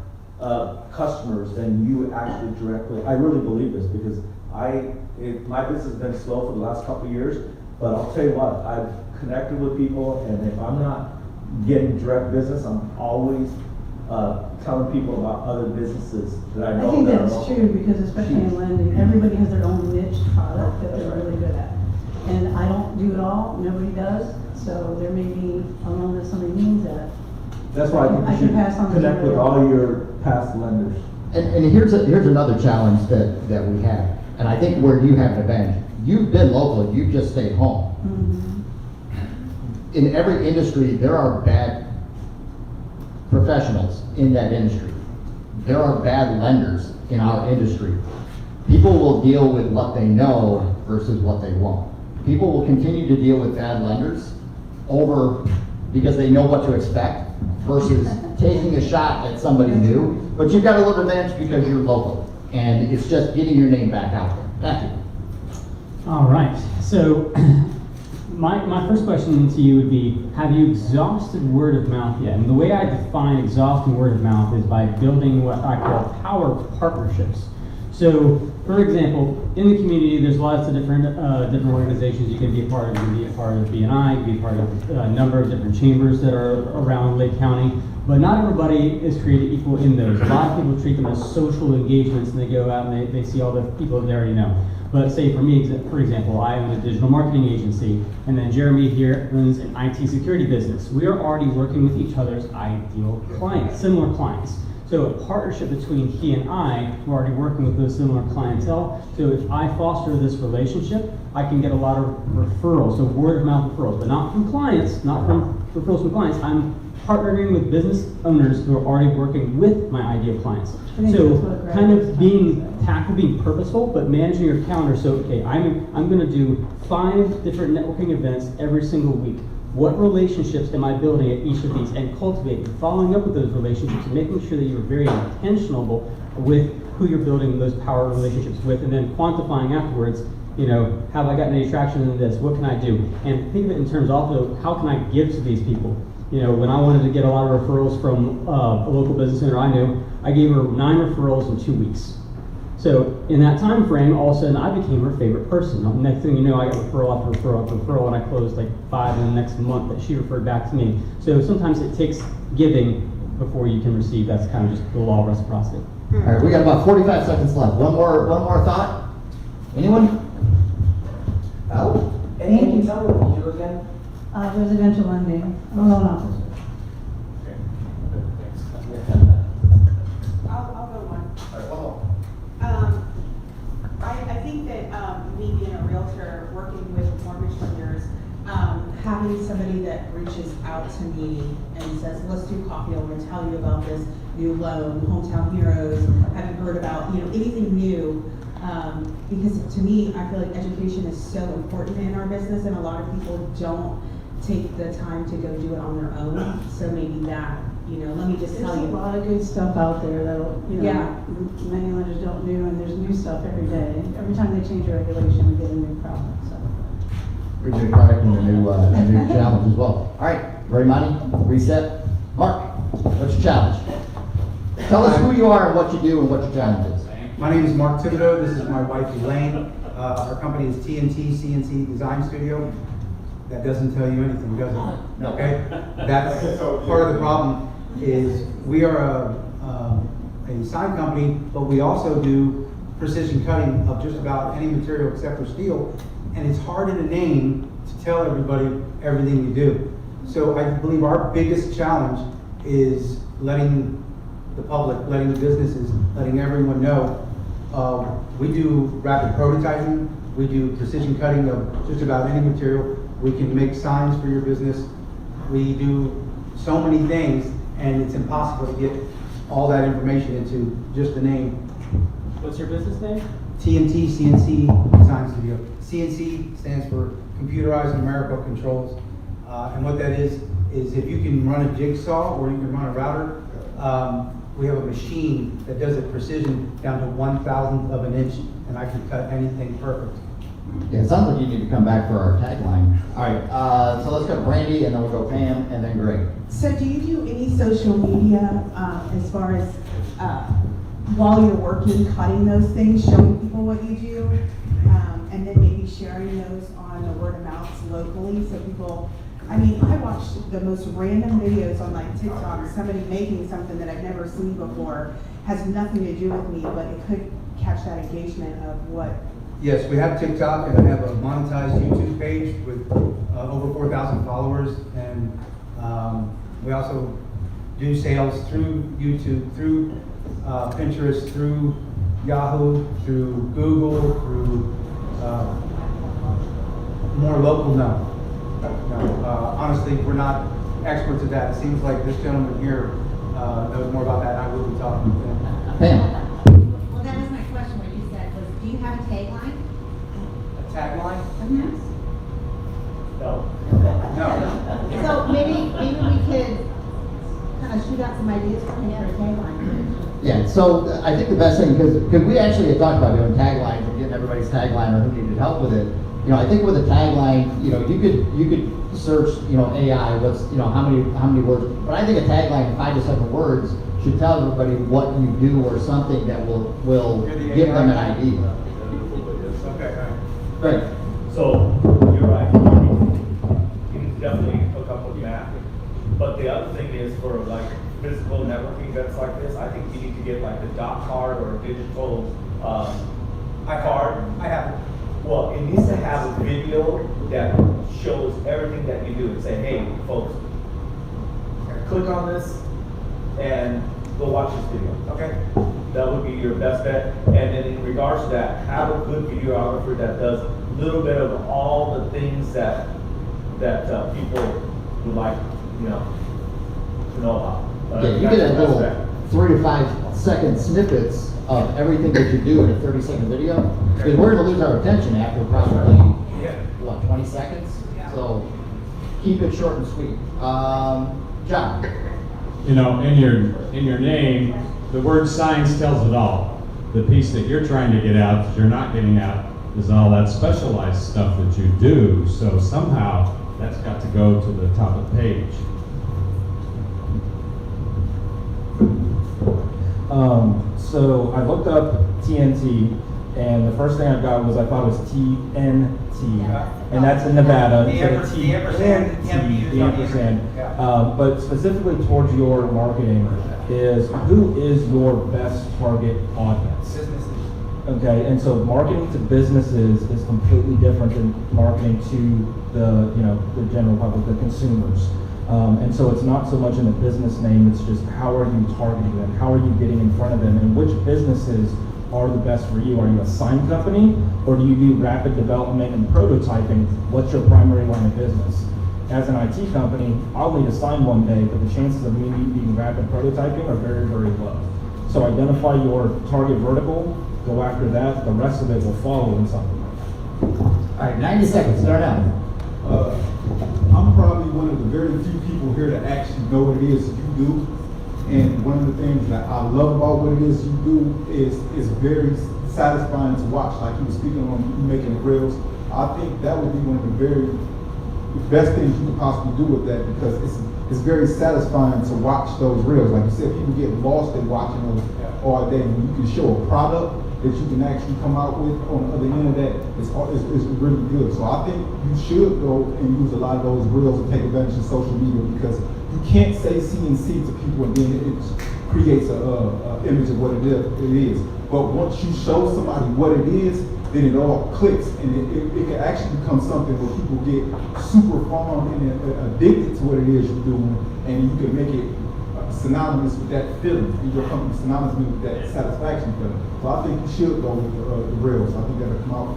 customers than you actually directly. I really believe this because my business has been slow for the last couple of years, but I'll tell you what, I've connected with people, and if I'm not getting direct business, I'm always telling people about other businesses that I know. I think that are that's local. true, because especially in lending, everybody has their own niche product that they're really good at. And I don't do it all, nobody does, so there may be a loan that somebody needs that. That's why I I think can pass you on should connect the- with all your past lenders. And here's another challenge that we have, and I think where you have an advantage. You've been local, you've just stayed home. In every industry, there are bad professionals in that industry. There are bad lenders in our industry. People will deal with what they know versus what they won't. People will continue to deal with bad lenders because they know what to expect versus taking a shot at somebody new. But you've got a little advantage because you're local, and it's just getting your name back out there. Thank you. All right, so my first question to you would be, have you exhausted word of mouth yet? And the way I define exhausting word of mouth is by building what I call power partnerships. So, for example, in the community, there's lots of different organizations you can be a part of. You can be a part of BNI, you can be a part of a number of different chambers that are around Lake County, but not everybody is created equal in those. A lot of people treat them as social engagements, and they go out and they see all the people that they already know. But say for me, for example, I own a digital marketing agency, and then Jeremy here runs an IT security business. We are already working with each other's ideal clients, similar clients. So a partnership between he and I, we're already working with those similar clientele. So if I foster this relationship, I can get a lot of referrals, so word of mouth referrals, but not from clients, not from referrals from clients. I'm partnering with business owners who are already working with my ideal clients. So kind of being purposeful, but managing your calendar. So, okay, I'm gonna do 5 different networking events every single week. What relationships am I building at each of these, and cultivating, following up with those relationships, and making sure that you're very intentional with who you're building those power relationships with, and then quantifying afterwards, you know, have I gotten any traction in this? What can I do? And think of it in terms also, how can I give to these people? You know, when I wanted to get a lot of referrals from a local business owner I knew, I gave her 9 referrals in 2 weeks. So in that time frame, all of a sudden I became her favorite person. Next thing you know, I got referral after referral after referral, and I closed like 5 in the next month that she referred back to me. So sometimes it takes giving before you can receive. That's kind of just the law of reciprocity. All right, we got about 45 seconds left. One more thought? Anyone? Thank you. Residential lending, loan officer. I'll go one. I think that me being a realtor, working with mortgage lenders, having somebody that reaches out to me and says, let's do coffee, I want to tell you about this new loan, Hometown Heroes, have you heard about, anything new? Because to me, I feel like education is so important in our business, and a lot of people don't take the time to go do it on their own. So maybe that, let me just tell you. There's a lot of good stuff out there that'll, many lenders don't do, and there's new stuff every day. Every time they change a regulation, we get a new problem, so. We're doing product and a new challenge as well. All right, ready, money, reset. Mark, what's your challenge? Tell us who you are and what you do and what your challenge is. My name is Mark Thibodeau. This is my wife Elaine. Our company is TNT CNC Design Studio. That doesn't tell you anything, does it? Okay? That's part of the problem. Is we are a sign company, but we also do precision cutting of just about any material except for steel. And it's hard in a name to tell everybody everything we do. So I believe our biggest challenge is letting the public, letting the businesses, letting everyone know. We do rapid prototyping. We do precision cutting of just about any material. We can make signs for your business. We do so many things, and it's impossible to get all that information into just the name. What's your business name? TNT CNC Design Studio. CNC stands for Computerized Numerical Controls. And what that is if you can run a jigsaw or you can run a router, we have a machine that does it precision down to 1/1000th of an inch, and I can cut anything perfect. Yeah, it sounds like you need to come back for our tagline. All right, so let's go Brandy, and then we'll go Pam, and then Greg. So do you do any social media as far as while you're working, cutting those things, showing people what you do, and then maybe sharing those on the word of mouth locally so people, I mean, I watched the most random videos on like TikTok, somebody making something that I've never seen before, has nothing to do with me, but it could catch that engagement of what. Yes, we have TikTok, and I have a monetized YouTube page with over 4,000 followers, and we also do sales through YouTube, through Pinterest, through Yahoo, through Google, through more local now. Honestly, we're not experts at that. It seems like this gentleman here knows more about that, and I will be talking to him. Pam. Well, that was my question, what you said was, do you have a tagline? A tagline? Yes. No. No. So maybe we could kind of shoot out some ideas for him for a tagline. Yeah, so I think the best thing, because we actually had talked about doing taglines and getting everybody's tagline or who needed help with it. You know, I think with a tagline, you know, you could search, you know, AI, what's, you know, how many words. But I think a tagline, 5 to 7 words, should tell everybody what you do or something that will give them an idea. Okay. Right. So you're right. You can definitely hook up with Mac. But the other thing is for like physical networking events like this, I think you need to get like the dot card or a digital card. I have it. Well, it needs to have a video that shows everything that you do and say, hey, folks, click on this and go watch this video. Okay. That would be your best bet. And then in regards to that, have a good videographer that does a little bit of all the things that people would like, you know, to know about. Yeah, you get a little 3 to 5 second snippets of everything that you do in a 30-second video. Because we're going to lose our attention after probably, what, 20 seconds? So keep it short and sweet. John. You know, in your name, the word science tells it all. The piece that you're trying to get out, that you're not getting out, is all that specialized stuff that you do. So somehow that's got to go to the top of the page. So I looked up TNT, and the first thing I got was I thought it was TNT, and that's in Nevada. The ampersand. But specifically towards your marketing is who is your best target audience? Businesses. Okay, and so marketing to businesses is completely different than marketing to the general public, the consumers. And so it's not so much in the business name, it's just how are you targeting them? How are you getting in front of them? And which businesses are the best for you? Are you a sign company, or do you do rapid development and prototyping? What's your primary line of business? As an IT company, I'll need a sign one day, but the chances of me needing rapid prototyping are very, very low. So identify your target vertical, go after that, the rest of it will follow in something like that. All right, 90 seconds, start out. I'm probably one of the very few people here that actually know what it is you do. And one of the things that I love about what it is you do is very satisfying to watch. Like you were speaking on you making reels. I think that would be one of the best things you could possibly do with that, because it's very satisfying to watch those reels. Like you said, people get lost in watching those all day. When you can show a product that you can actually come out with on the other end of that, it's really good. So I think you should go and use a lot of those reels and take advantage of social media, because you can't say CNC to people and then it creates a image of what it is. But once you show somebody what it is, then it all clicks, and it can actually become something where people get super fond and addicted to what it is you're doing, and you can make it synonymous with that feeling, and your company synonymous with that satisfaction feeling. So I think you should go with the reels. I think that'll come out,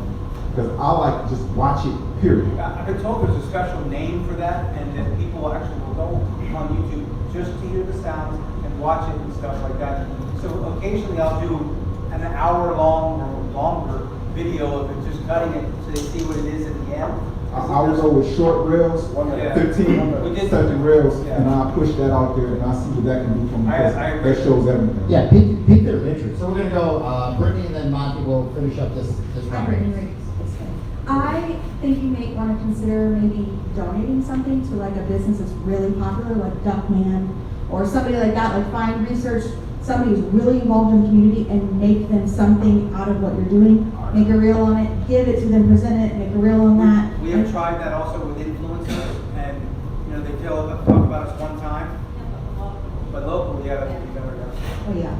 because I like to just watch it, period. I've been told there's a special name for that, and that people actually will go on YouTube just to hear the sounds and watch it and stuff like that. So occasionally I'll do an hour long or longer video of it, just cutting it so they see what it is at the end. I would go with short rails, Yeah. 15-second rails, and I'll push that out there and I'll see what that can do for me. I agree. That shows everything. Yeah, pique their interest. So we're gonna go, Brittany and then Monty will finish up this round. I think you may want to consider maybe donating something to like a business that's really popular, like Duckman, or somebody like that. Like find research somebody who's really involved in the community and make them something out of what you're doing. Make a reel on it, give it to them, present it, make a reel on that. We have tried that also with influencers, and, you know, they talk about us one time, but locally, yeah, we've never done. Oh, yeah.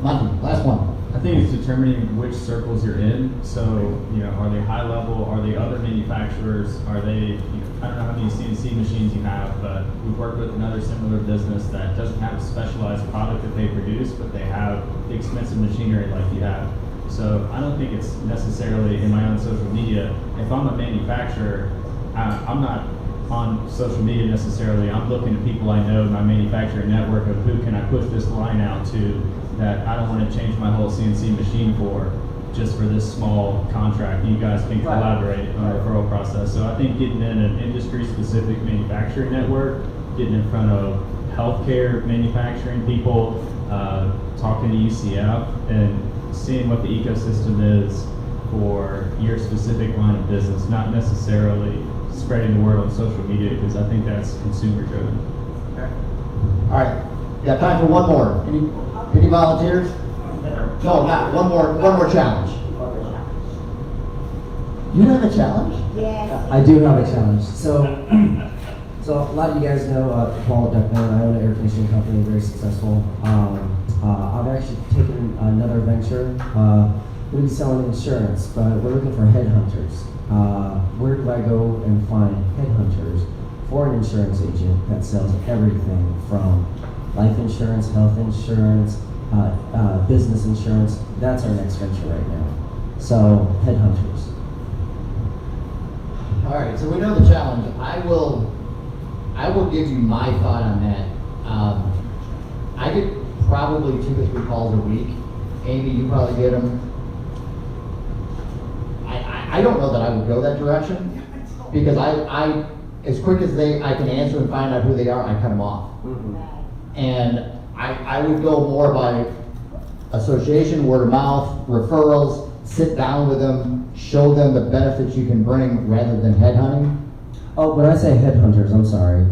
Monty, last one. I think it's determining which circles you're in. So, you know, are they high level? Are they other manufacturers? Are they, I don't know how many CNC machines you have, but we've worked with another similar business that doesn't have a specialized product that they produce, but they have the expensive machinery like you have. So I don't think it's necessarily in my own social media. If I'm a manufacturer, I'm not on social media necessarily. I'm looking at people I know, my manufacturing network of who can I push this line out to that I don't want to change my whole CNC machine for just for this small contract. You guys can collaborate on a referral process. So I think getting in an industry-specific manufacturing network, getting in front of healthcare manufacturing people, talking to UCF, and seeing what the ecosystem is for your specific line of business, not necessarily spreading the word on social media, because I think that's consumer-driven. Okay. All right, we got time for one more. Any volunteers? No, not one more challenge. You have a challenge? Yes. I do have a challenge. So a lot of you guys know Paul Duckman. I own an air conditioning company, very successful. I've actually taken another venture. We'll be selling insurance, but we're looking for headhunters. Where do I go and find headhunters for an insurance agent that sells everything from life insurance, health insurance, business insurance? That's our next venture right now. So, headhunters. All right, so we know the challenge. I will give you my thought on that. I get probably 2 to 3 calls a week. Amy, you probably get them. I don't know that I would go that direction, because I as quick as I can answer and find out who they are, I cut them off. And I would go more by association, word of mouth, referrals, sit down with them, show them the benefits you can bring rather than headhunting. Oh, when I say headhunters, I'm sorry.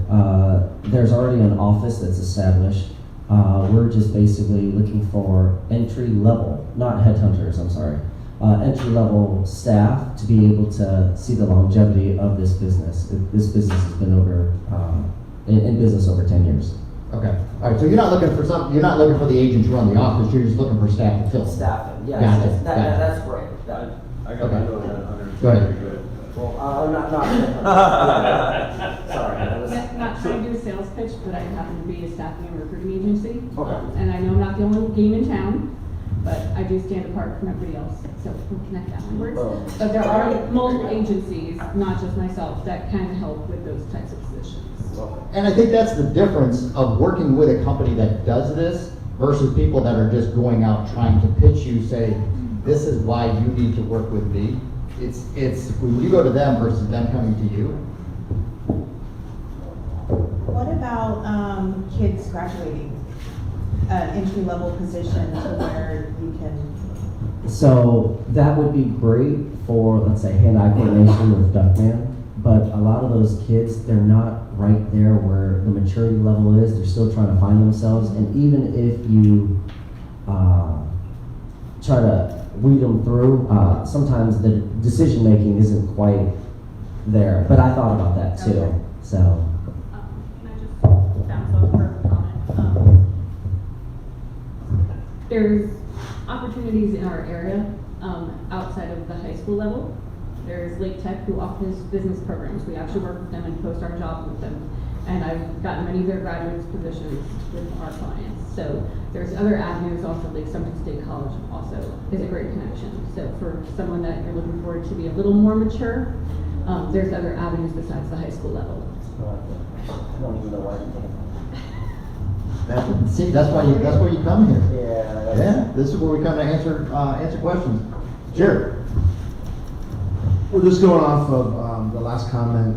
There's already an office that's established. We're just basically looking for entry level, not headhunters, I'm sorry. Entry level staff to be able to see the longevity of this business. This business has been in business over 10 years. Okay. All right. So you're not looking for the agents who run the office. You're just looking for staff to fill. Staffing, yes. Gotcha. That's right. I got Okay. my own headhunter. Go ahead. Well, not. Sorry. Not trying to do a sales pitch, but I happen to be a staffing and recruiting agency. Okay. And I know I'm not the only game in town, but I do stand apart from everybody else, so we'll connect afterwards. Oh. But there are multiple agencies, not just myself, that can help with those types of positions. And I think that's the difference of working with a company that does this versus people that are just going out trying to pitch you, say, this is why you need to work with me. It's when you go to them versus them coming to you. What about kids graduating? Entry level position to where you can. So that would be great for, let's say, hand-eye coordination with Duckman. But a lot of those kids, they're not right there where the maturity level is. They're still trying to find themselves. And even if you try to weed them through, sometimes the decision making isn't quite there. But I thought about that too. Okay. So. Can I just bounce off her comment? There's opportunities in our area outside of the high school level. There's Lake Tech, who offers business programs. We actually work with them and post our jobs with them. And I've gotten many of their graduates positions with our clients. So there's other avenues also. Like Something State College also is a great connection. So for someone that you're looking for to be a little more mature, there's other avenues besides the high school level. I don't even know why you think. That's why you come here. Yeah. Yeah. This is where we come to answer questions. Jared. Well, just going off of the last comment,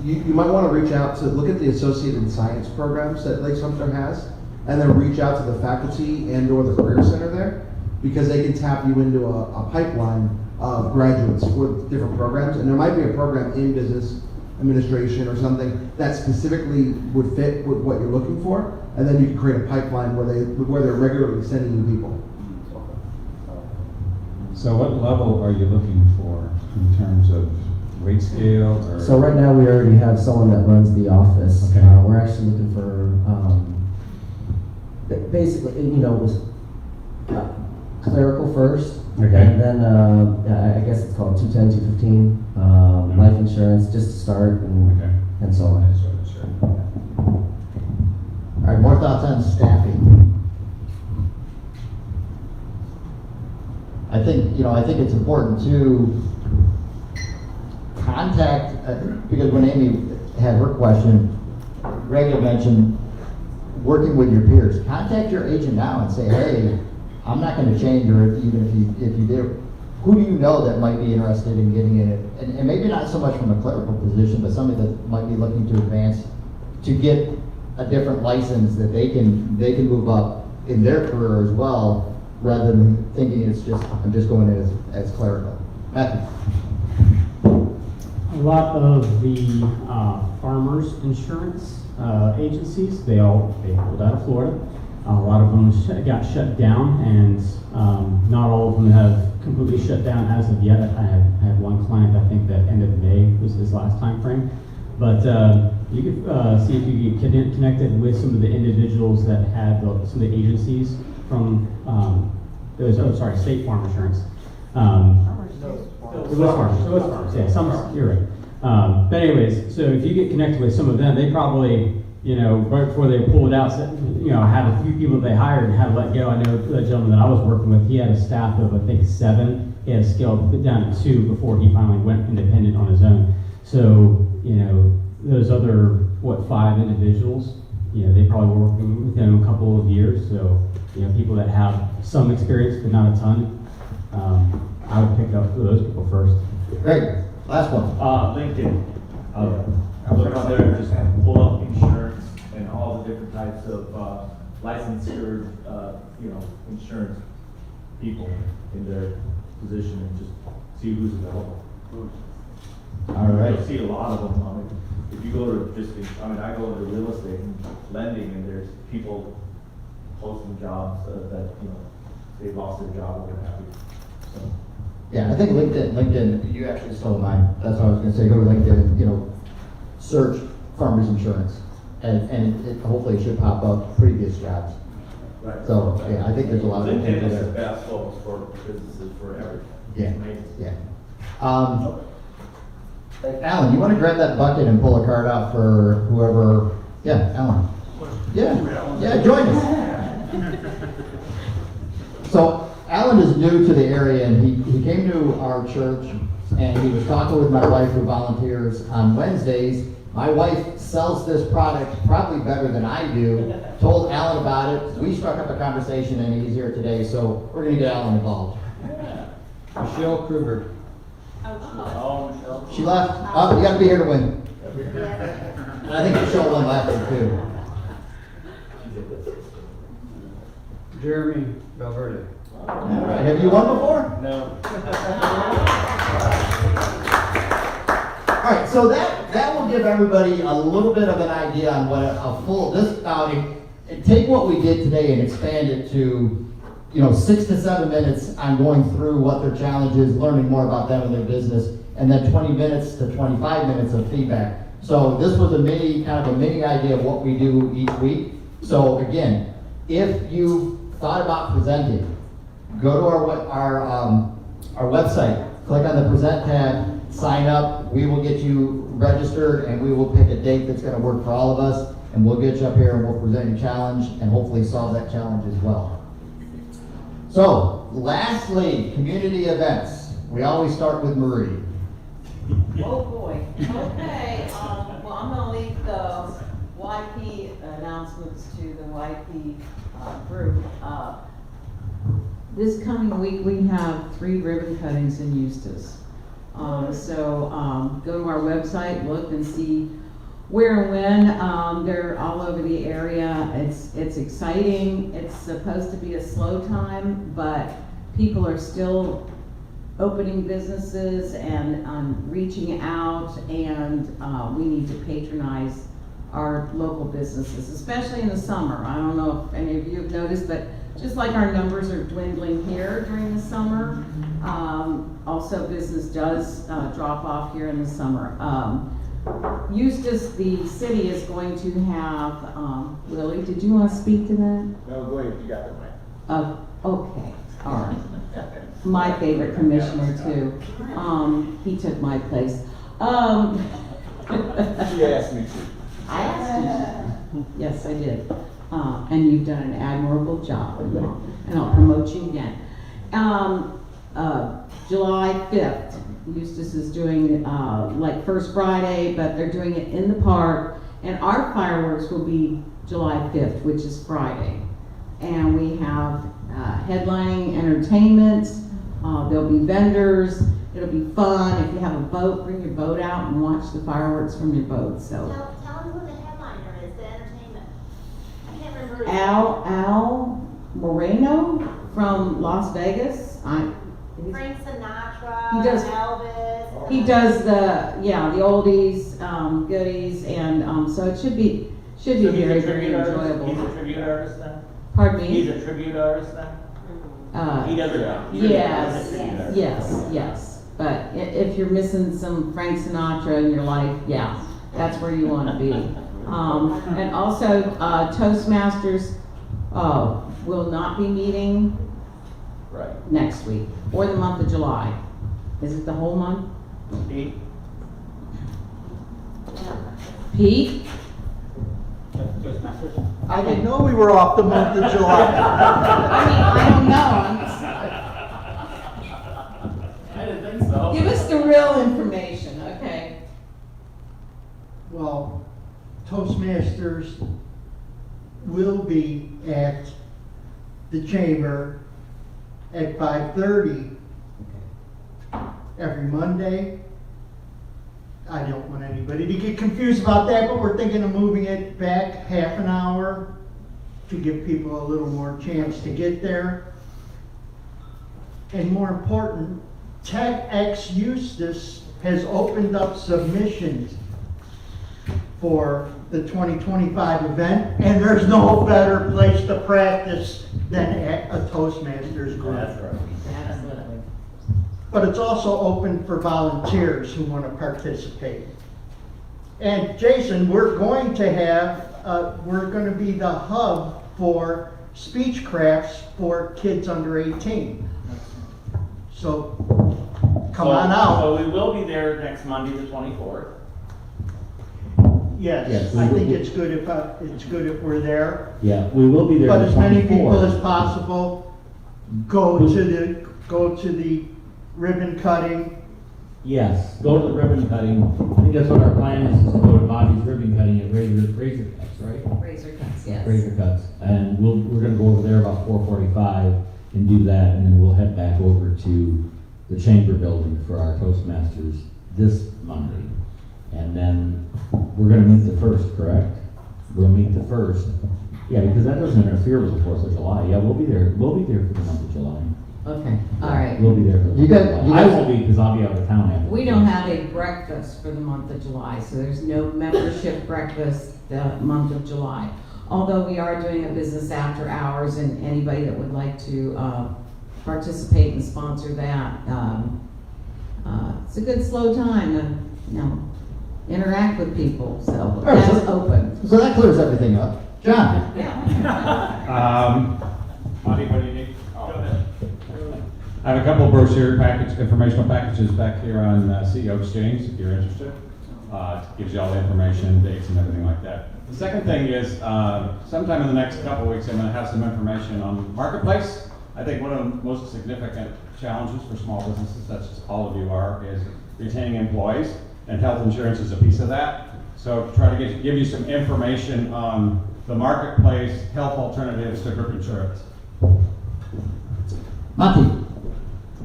you might want to reach out to look at the associated science programs that Lake Sumter has, and then reach out to the faculty and/or the career center there, because they can tap you into a pipeline of graduates for different programs, and there might be a program in business administration or something that specifically would fit with what you're looking for, and then you can create a pipeline where they're regularly sending you people. So what level are you looking for in terms of weight scale or? So right now we already have someone that runs the office. Okay. We're actually looking for, basically, you know, it was clerical first. Okay. And then, I guess it's called 210, 215, life insurance, just to start and so on. All right, more thoughts on staffing? I think it's important to contact, because when Amy had her question, Greg had mentioned working with your peers. Contact your agent now and say, hey, I'm not going to change, or even if you do, who do you know that might be interested in getting in it? And maybe not so much from a clerical position, but somebody that might be looking to advance to get a different license that they can move up in their career as well, rather than thinking I'm just going in as clerical. Matthew. A lot of the farmers insurance agencies, they pulled out of Florida. A lot of them got shut down, and not all of them have completely shut down as of yet. I had one client, I think, that end of May was his last time frame. But you could see if you get connected with some of the individuals that had some of the agencies from, State Farm Insurance. It was farmers, yeah, you're right. But anyways, so if you get connected with some of them, they probably, right before they pulled it out, had a few people they hired and had let go. I know a gentleman that I was working with, he had a staff of, I think, 7. He had scaled down to 2 before he finally went independent on his own. So, those other, 5 individuals, they probably were working with him a couple of years. So, people that have some experience, but not a ton, I would pick up those people first. Great. Last one. LinkedIn. I look on there and just pull up insurance and all the different types of licensure, insurance people in their position, and just see who's available. All right. You'll see a lot of them. If you go to I go to real estate and lending, and there's people posting jobs that they've lost their job or what have you. So. Yeah, I think LinkedIn, you actually stole mine. That's what I was going to say. Go to LinkedIn, search farmers insurance, and it hopefully should pop up previous jobs. Right. So, yeah, I think there's a lot of LinkedIn people is the there. best focus for businesses for everything. Yeah, It's amazing. yeah. Alan, you want to grab that bucket and pull a card out for whoever? Yeah, Alan. Yeah, join us. So Alan is new to the area, and he came to our church, and he was talking with my wife, who volunteers on Wednesdays. My wife sells this product probably better than I do. Told Alan about it. We struck up a conversation, and he's here today, so we're going to get Alan involved. Michelle Kruger. She left. Oh, you got to be here to win. And I think Michelle won last year too. Jeremy Valverde. All right. Have you won before? No. All right. So that will give everybody a little bit of an idea on what a full this outing. Take what we did today and expand it to 6 to 7 minutes on going through what their challenge is, learning more about them and their business, and then 20 minutes to 25 minutes of feedback. So this was a mini idea of what we do each week. So again, if you thought about presenting, go to our website, click on the Present tab, sign up. We will get you registered, and we will pick a date that's going to work for all of us, and we'll get you up here and we'll present your challenge and hopefully solve that challenge as well. So, lastly, community events. We always start with Marie. Oh boy. Okay. Well, I'm going to leave the YP announcements to the YP group. This coming week, we have 3 ribbon cuttings in Eustis. Go to our website, look and see where and when. They're all over the area. It's exciting. It's supposed to be a slow time, but people are still opening businesses and reaching out, and we need to patronize our local businesses, especially in the summer. I don't know if any of you have noticed, but just like our numbers are dwindling here during the summer, also business does drop off here in the summer. Eustis, the city, is going to have, Lily, did you want to speak to that? No, go ahead, you got the mic. Okay, all right. My favorite commissioner too. He took my place. She asked me to. I asked you. Yes, I did. And you've done an admirable job, and I'll promote you again. July 5th, Eustis is doing like First Friday, but they're doing it in the park, and our fireworks will be July 5th, which is Friday. And we have headlining entertainment, there'll be vendors, it'll be fun. If you have a boat, bring your boat out and watch the fireworks from your boat. So. Tell them who the headliner is, the entertainment. I can't remember. Al Moreno from Las Vegas. Frank Sinatra, He does- Elvis. He does the oldies, goodies, and so it should be very, very enjoyable. He's a tribute artist then? Pardon me? He's a tribute artist then? He does it. Yes. But if you're missing some Frank Sinatra in your life, yeah, that's where you want to be. And also, Toastmasters will not be meeting next week or the month of July. Is it the whole month? Pete? I didn't know we were off the month of July. I don't know. I didn't think so. Give us the real information, okay? Well, Toastmasters will be at the chamber at 5:30 every Monday. I don't want anybody to get confused about that, but we're thinking of moving it back half an hour to give people a little more chance to get there. And more important, TechX Eustis has opened up submissions for the 2025 event, and there's no better place to practice than at a Toastmasters group. That's right. Absolutely. But it's also open for volunteers who want to participate. And Jason, we're going to be the hub for speech crafts for kids under 18. So come on out. So we will be there next Monday, the 24th. Yes, I think it's good if we're there. Yeah, we will be there. But the as many 24th. people as possible, go to the ribbon cutting. Yes, go to the ribbon cutting. I think that's what our plan is to go to Bobby's ribbon cutting at Razor Cuts, right? Razor Cuts, yes. Razor Cuts. And we're gonna go over there about 4:45 and do that, and then we'll head back over to the chamber building for our Toastmasters this Monday. And then we're gonna meet the 1st, correct? We'll meet the 1st. Yeah, because that doesn't interfere with the 4th of July. Yeah, we'll be there for the month of July. Okay, all right. We'll be there for the You month of guys- July. I won't be because I'll be out of town after. We don't have a breakfast for the month of July, so there's no membership breakfast the month of July. Although we are doing a business after hours, and anybody that would like to participate and sponsor that, it's a good slow time to, interact with people, so that's open. So that clears everything up. John? Monty, what do you need? Go ahead. I have a couple of informational packages back here on CEO Exchange, if you're interested. Gives you all the information, dates, and everything like that. The second thing is, sometime in the next couple of weeks, I'm going to have some information on Marketplace. I think one of the most significant challenges for small businesses, such as all of you are, is retaining employees, and health insurance is a piece of that. So try to give you some information on the Marketplace, health alternatives to group insurance. Monty?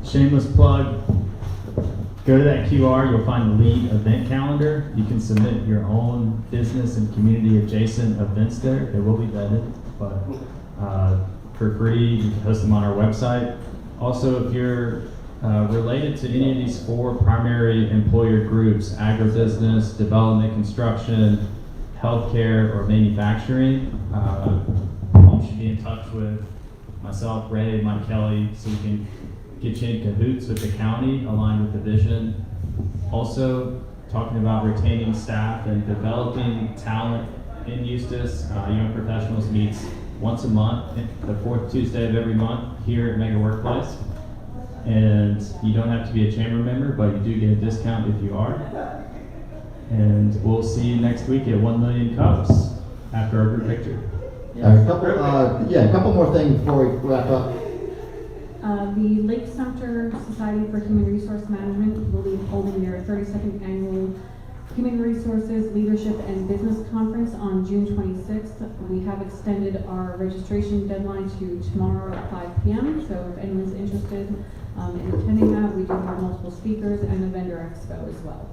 Shameless plug. Go to that QR, you'll find the lead event calendar. You can submit your own business and community adjacent events there. They will be vetted, but for free, you can post them on our website. Also, if you're related to any of these 4 primary employer groups, agribusiness, development, construction, healthcare, or manufacturing, you should be in touch with myself, Ray, Mike Kelly, so we can get you in cahoots with the county, aligned with the vision. Also, talking about retaining staff and developing talent in Eustis. Young Professionals meets once a month, the 4th Tuesday of every month here at Mega Workplace. And you don't have to be a chamber member, but you do get a discount if you are. And we'll see you next week at 1 Million Cups after our group picture. A couple more things before we wrap up. The Lake Sumter Society for Human Resource Management will be holding their 32nd annual Human Resources Leadership and Business Conference on June 26th. We have extended our registration deadline to tomorrow at 5 p.m. So if anyone's interested in attending that, we do have multiple speakers and a vendor expo as well.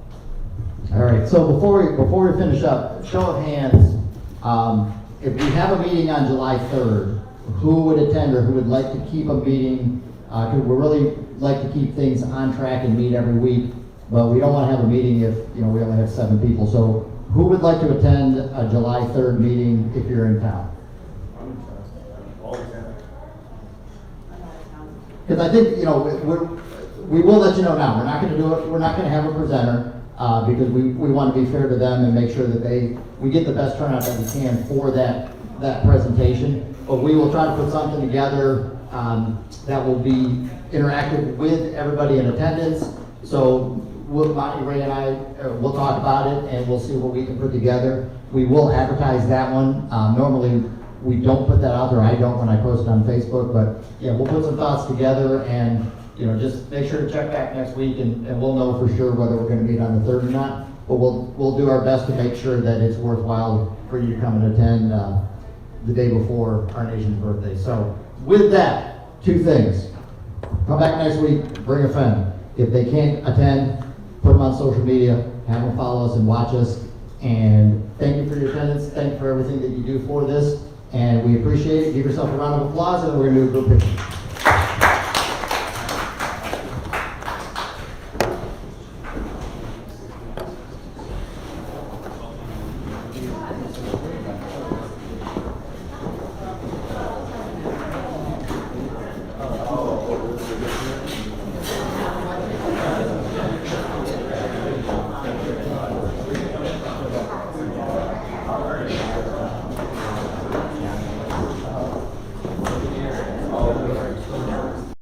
All right, so before we finish up, show of hands, if we have a meeting on July 3rd, who would attend or who would like to keep a meeting? Because we really like to keep things on track and meet every week, but we don't want to have a meeting if we only have 7 people. So who would like to attend a July 3rd meeting if you're in town? Because I think we will let you know now. We're not going to do it. We're not going to have a presenter because we want to be fair to them and make sure that we get the best turnout that we can for that presentation. But we will try to put something together that will be interactive with everybody in attendance. So Monty, Ray, and I will talk about it, and we'll see what we can put together. We will advertise that one. Normally, we don't put that out there. I don't when I post it on Facebook, but yeah, we'll put some thoughts together, and just make sure to check back next week, and we'll know for sure whether we're going to meet on the 3rd or not. But we'll do our best to make sure that it's worthwhile for you to come and attend the day before our nation's birthday. So with that, 2 things. Come back next week, bring a friend. If they can't attend, put them on social media, have them follow us and watch us. And thank you for your attendance. Thank you for everything that you do for this. And we appreciate it. Give yourself a round of applause, and we're going to do a group picture.